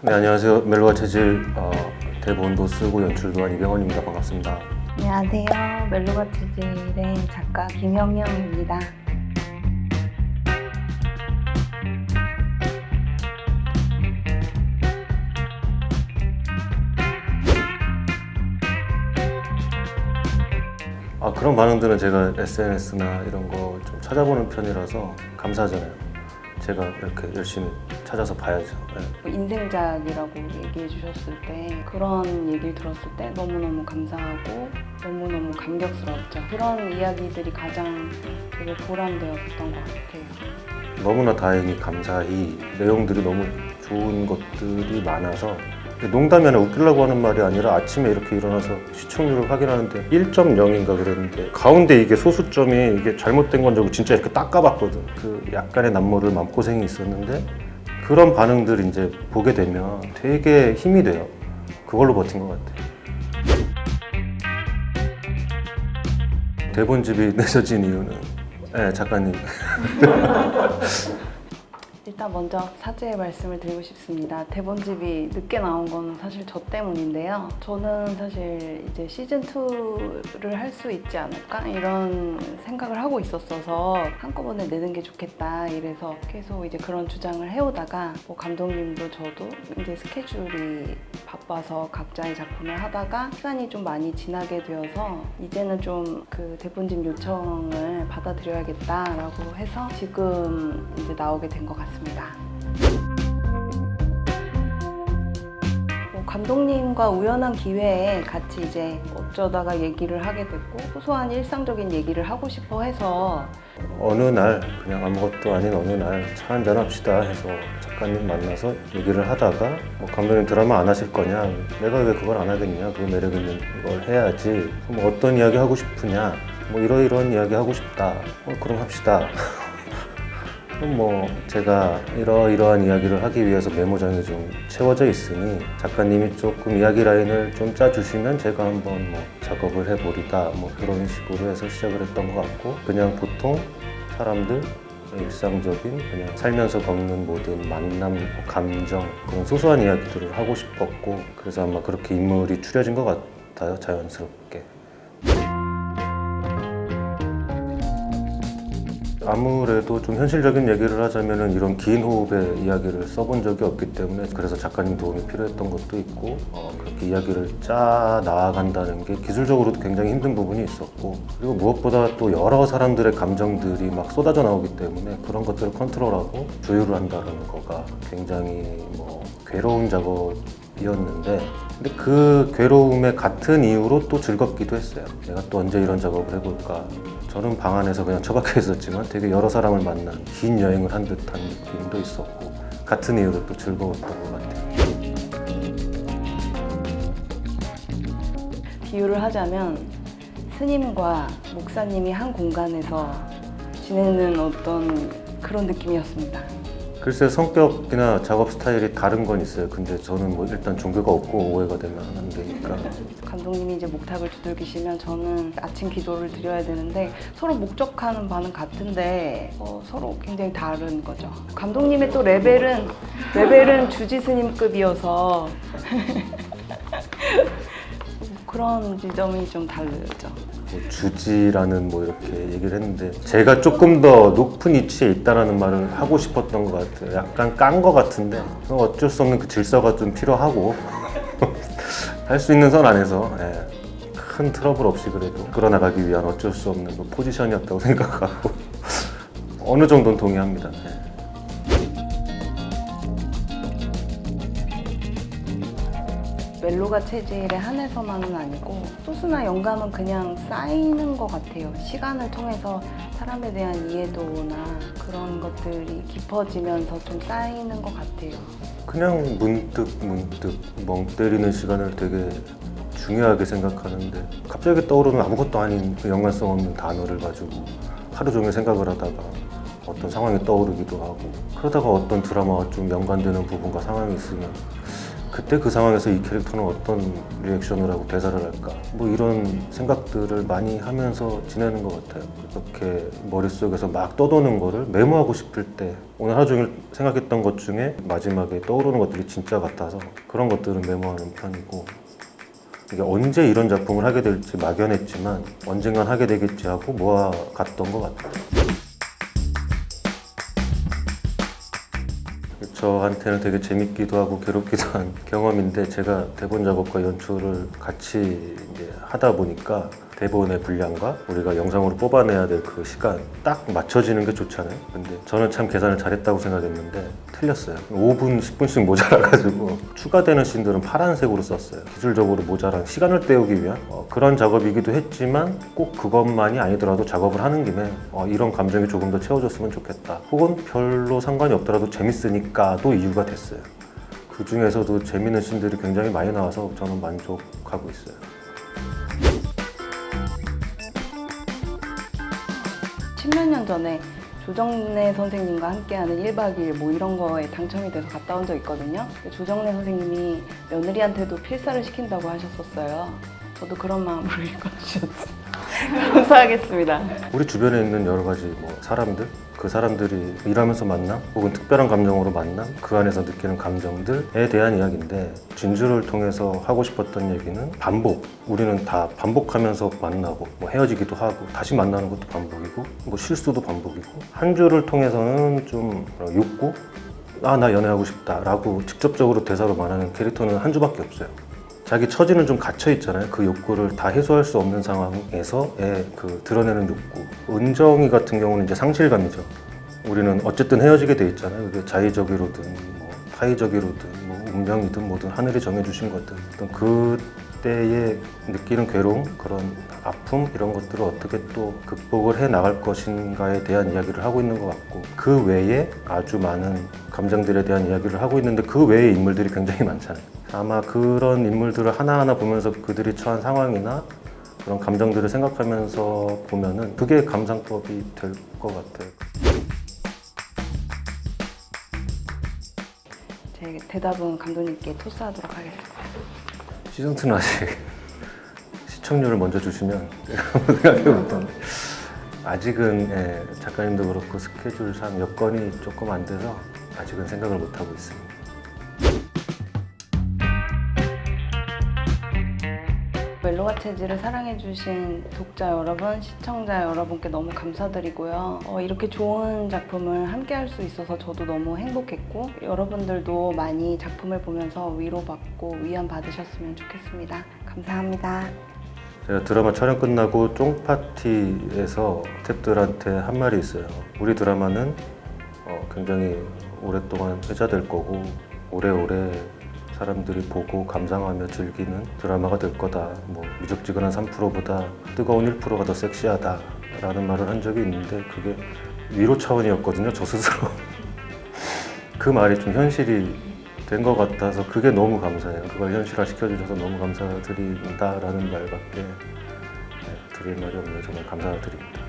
네, 안녕하세요. 멜로가 체질 대본도 쓰고 연출도 한 이병헌입니다. 반갑습니다. 안녕하세요. 멜로가 체질의 작가 김영영입니다. 그런 반응들은 제가 SNS나 이런 거 좀 찾아보는 편이라서 감사하잖아요. 제가 이렇게 열심히 찾아서 봐야죠. 네. 인생작이라고 얘기해 주셨을 때 그런 얘기를 들었을 때 너무너무 감사하고 너무너무 감격스러웠죠. 그런 이야기들이 가장 되게 보람되었던 것 같아요. 너무나 다행히 감사히 내용들이 너무 좋은 것들이 많아서 농담이 아니라 웃기려고 하는 말이 아니라 아침에 이렇게 일어나서 시청률을 확인하는데 1.0인가 그랬는데 가운데 이게 소수점이 이게 잘못된 건 줄 알고 진짜 이렇게 닦아봤거든. 그 약간의 남모를 마음고생이 있었는데 그런 반응들 이제 보게 되면 되게 힘이 돼요. 그걸로 버틴 것 같아요. 대본집이 내셔진 이유는 작가님. 일단 먼저 사죄의 말씀을 드리고 싶습니다. 대본집이 늦게 나온 건 사실 저 때문인데요. 저는 사실 이제 시즌2를 할 수 있지 않을까? 이런 생각을 하고 있었어서 한꺼번에 내는 게 좋겠다. 이래서 계속 이제 그런 주장을 해오다가 뭐 감독님도 저도 이제 스케줄이 바빠서 각자의 작품을 하다가 시간이 좀 많이 지나게 되어서 이제는 좀 그 대본집 요청을 받아들여야겠다라고 해서 지금 이제 나오게 된 것 같습니다. 감독님과 우연한 기회에 같이 이제 어쩌다가 얘기를 하게 됐고 소소한 일상적인 얘기를 하고 싶어 해서 어느 날 그냥 아무것도 아닌 어느 날 차 한잔 합시다 해서 작가님 만나서 얘기를 하다가 뭐 감독님 드라마 안 하실 거냐, 내가 왜 그걸 안 하겠냐, 그 매력 있는 걸 해야지, 뭐 어떤 이야기 하고 싶으냐, 뭐 이러이러한 이야기 하고 싶다, 그럼 합시다. 그럼 뭐 제가 이러이러한 이야기를 하기 위해서 메모장이 좀 채워져 있으니 작가님이 조금 이야기 라인을 좀 짜주시면 제가 한번 뭐 작업을 해보리다, 뭐 그런 식으로 해서 시작을 했던 것 같고, 그냥 보통 사람들 일상적인 그냥 살면서 겪는 모든 만남, 감정, 그런 소소한 이야기들을 하고 싶었고, 그래서 아마 그렇게 인물이 추려진 것 같아요, 자연스럽게. 아무래도 좀 현실적인 얘기를 하자면은 이런 긴 호흡의 이야기를 써본 적이 없기 때문에 그래서 작가님 도움이 필요했던 것도 있고, 그렇게 이야기를 짜 나아간다는 게 기술적으로도 굉장히 힘든 부분이 있었고, 그리고 무엇보다 또 여러 사람들의 감정들이 막 쏟아져 나오기 때문에 그런 것들을 컨트롤하고 조율을 한다는 거가 굉장히 괴로운 작업이었는데, 근데 그 괴로움의 같은 이유로 또 즐겁기도 했어요. 내가 또 언제 이런 작업을 해볼까. 저는 방 안에서 그냥 처박혀 있었지만 되게 여러 사람을 만난 긴 여행을 한 듯한 느낌도 있었고, 같은 이유로 또 즐거웠던 것 같아요. 비유를 하자면 스님과 목사님이 한 공간에서 지내는 어떤 그런 느낌이었습니다. 글쎄, 성격이나 작업 스타일이 다른 건 있어요. 근데 저는 뭐 일단 종교가 없고 오해가 되면 안 되니까. 감독님이 이제 목탁을 두들기시면 저는 아침 기도를 드려야 되는데 서로 목적하는 바는 같은데 서로 굉장히 다른 거죠. 감독님의 또 레벨은 주지 스님급이어서 그런 지점이 좀 다르죠. 주지라는 이렇게 얘기를 했는데 제가 조금 더 높은 위치에 있다라는 말을 하고 싶었던 것 같아요. 약간 깐 것 같은데 어쩔 수 없는 그 질서가 좀 필요하고 할 수 있는 선 안에서 큰 트러블 없이 그래도 끌어나가기 위한 어쩔 수 없는 포지션이었다고 생각하고 어느 정도는 동의합니다. 멜로가 체질에 한해서만은 아니고 소스나 영감은 그냥 쌓이는 것 같아요. 시간을 통해서 사람에 대한 이해도나 그런 것들이 깊어지면서 좀 쌓이는 것 같아요. 그냥 문득 멍 때리는 시간을 되게 중요하게 생각하는데 갑자기 떠오르는 아무것도 아닌 그 연관성 없는 단어를 가지고 하루 종일 생각을 하다가 어떤 상황이 떠오르기도 하고, 그러다가 어떤 드라마와 좀 연관되는 부분과 상황이 있으면 그때 그 상황에서 이 캐릭터는 어떤 리액션을 하고 대사를 할까 뭐 이런 생각들을 많이 하면서 지내는 것 같아요. 이렇게 머릿속에서 막 떠도는 거를 메모하고 싶을 때 오늘 하루 종일 생각했던 것 중에 마지막에 떠오르는 것들이 진짜 같아서 그런 것들은 메모하는 편이고, 이게 언제 이런 작품을 하게 될지 막연했지만 언젠간 하게 되겠지 하고 모아갔던 것 같아요. 저한테는 되게 재밌기도 하고 괴롭기도 한 경험인데, 제가 대본 작업과 연출을 같이 이제 하다 보니까 대본의 분량과 우리가 영상으로 뽑아내야 될 그 시간 딱 맞춰지는 게 좋잖아요. 근데 저는 참 계산을 잘했다고 생각했는데 틀렸어요. 5분, 10분씩 모자라가지고 추가되는 씬들은 파란색으로 썼어요. 기술적으로 모자란 시간을 때우기 위한 그런 작업이기도 했지만, 꼭 그것만이 아니더라도 작업을 하는 김에 이런 감정이 조금 더 채워졌으면 좋겠다, 혹은 별로 상관이 없더라도 재밌으니까도 이유가 됐어요. 그 중에서도 재밌는 씬들이 굉장히 많이 나와서 저는 만족하고 있어요. 10몇 년 전에 조정래 선생님과 함께하는 1박 2일 뭐 이런 거에 당첨이 돼서 갔다 온 적 있거든요. 근데 조정래 선생님이 며느리한테도 필사를 시킨다고 하셨었어요. 저도 그런 마음으로 읽어주셨어요. 감사하겠습니다. 우리 주변에 있는 여러 가지 사람들, 그 사람들이 일하면서 만남 혹은 특별한 감정으로 만남, 그 안에서 느끼는 감정들에 대한 이야기인데, 진주를 통해서 하고 싶었던 얘기는 반복. 우리는 다 반복하면서 만나고 헤어지기도 하고 다시 만나는 것도 반복이고 실수도 반복이고, 한 주를 통해서는 좀 욕구? 나 연애하고 싶다 라고 직접적으로 대사로 말하는 캐릭터는 한 주밖에 없어요. 자기 처지는 좀 갇혀 있잖아요. 그 욕구를 다 해소할 수 없는 상황에서의 그 드러내는 욕구. 은정이 같은 경우는 이제 상실감이죠. 우리는 어쨌든 헤어지게 돼 있잖아요. 그게 자의적으로든 타의적으로든 운명이든 뭐든 하늘이 정해주신 거든, 어떤 그때에 느끼는 괴로움, 그런 아픔, 이런 것들을 어떻게 또 극복을 해 나갈 것인가에 대한 이야기를 하고 있는 것 같고, 그 외에 아주 많은 감정들에 대한 이야기를 하고 있는데, 그 외의 인물들이 굉장히 많잖아요. 아마 그런 인물들을 하나하나 보면서 그들이 처한 상황이나 그런 감정들을 생각하면서 보면은 그게 감상법이 될 것 같아요. 제 대답은 감독님께 토스하도록 하겠습니다. 시즌2는 아직 시청률을 먼저 주시면 한번 생각해봤던, 아직은 작가님도 그렇고 스케줄상 여건이 조금 안 돼서 아직은 생각을 못하고 있습니다. 멜로가 체질을 사랑해주신 독자 여러분, 시청자 여러분께 너무 감사드리고요. 이렇게 좋은 작품을 함께 할 수 있어서 저도 너무 행복했고, 여러분들도 많이 작품을 보면서 위로받고 위안 받으셨으면 좋겠습니다. 감사합니다. 제가 드라마 촬영 끝나고 쫑파티에서 스태프들한테 한 말이 있어요. 우리 드라마는 굉장히 오랫동안 회자될 거고 오래오래 사람들이 보고 감상하며 즐기는 드라마가 될 거다. 미적지근한 3%보다 뜨거운 1%가 더 섹시하다 라는 말을 한 적이 있는데, 그게 위로 차원이었거든요, 저 스스로. 그 말이 좀 현실이 된 것 같아서 그게 너무 감사해요. 그걸 현실화 시켜주셔서 너무 감사드린다라는 말밖에 드릴 말이 없네요. 정말 감사드립니다.